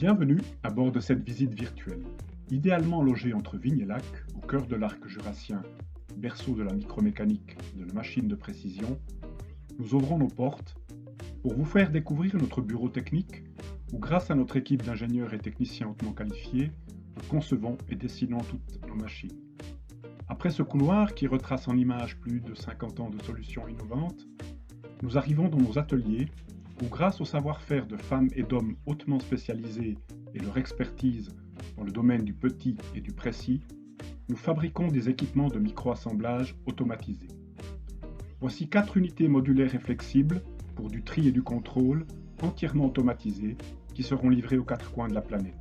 Bienvenue à bord de cette visite virtuelle. Idéalement logée entre Vigne et Lac, au cœur de l'arc jurassien, berceau de la micromécanique et de la machine de précision, nous ouvrons nos portes pour vous faire découvrir notre bureau technique où, grâce à notre équipe d'ingénieurs et techniciens hautement qualifiés, nous concevons et dessinons toutes nos machines. Après ce couloir qui retrace en images plus de 50 ans de solutions innovantes, nous arrivons dans nos ateliers où, grâce au savoir-faire de femmes et d'hommes hautement spécialisés et leur expertise dans le domaine du petit et du précis, nous fabriquons des équipements de micro-assemblage automatisés. Voici 4 unités modulaires et flexibles pour du tri et du contrôle entièrement automatisés qui seront livrées aux 4 coins de la planète.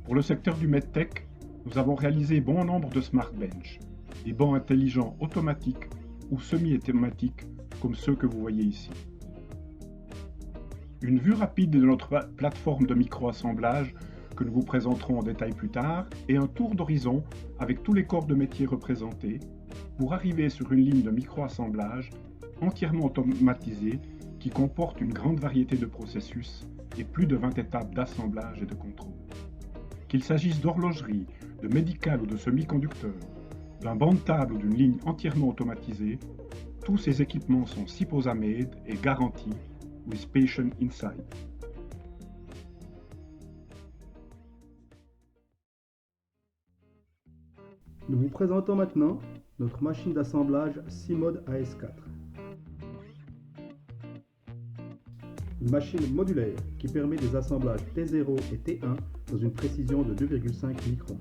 Pour le secteur du MedTech, nous avons réalisé bon nombre de Smart Bench, des bancs intelligents automatiques ou semi-automatiques comme ceux que vous voyez ici. Une vue rapide de notre plateforme de micro-assemblage que nous vous présenterons en détail plus tard et un tour d'horizon avec tous les corps de métier représentés pour arriver sur une ligne de micro-assemblage entièrement automatisée qui comporte une grande variété de processus et plus de 20 étapes d'assemblage et de contrôle. Qu'il s'agisse d'horlogerie, de médical ou de semi-conducteurs, d'un banc de table ou d'une ligne entièrement automatisée, tous ces équipements sont SIPOSA made et garantis with patient inside. Nous vous présentons maintenant notre machine d'assemblage CMOD AS4. Une machine modulaire qui permet des assemblages T0 et T1 dans une précision de 2,5 microns.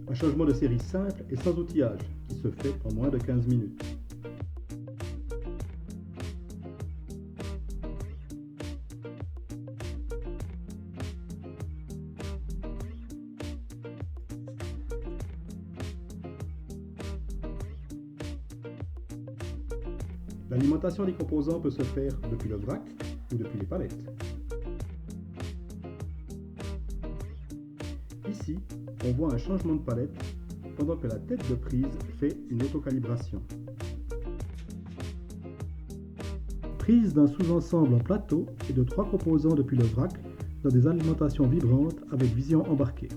Un changement de série simple et sans outillage qui se fait en moins de 15 minutes. L'alimentation des composants peut se faire depuis le vrac ou depuis les palettes. Ici, on voit un changement de palette pendant que la tête de prise fait une autocalibration. Prise d'un sous-ensemble en plateau et de 3 composants depuis le vrac dans des alimentations vibrantes avec vision embarquée.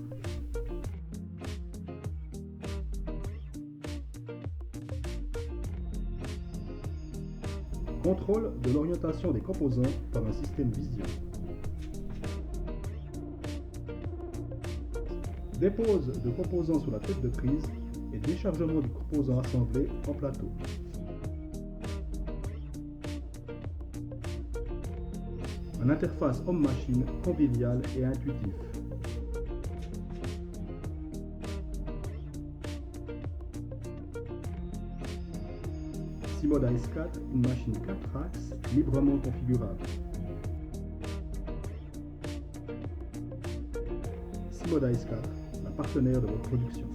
Contrôle de l'orientation des composants par un système vision. Dépose de composants sur la tête de prise et déchargement du composant assemblé en plateau. Une interface homme-machine conviviale et intuitive. CMOD AS4, une machine 4 axes librement configurable. CMOD AS4, la partenaire de votre production.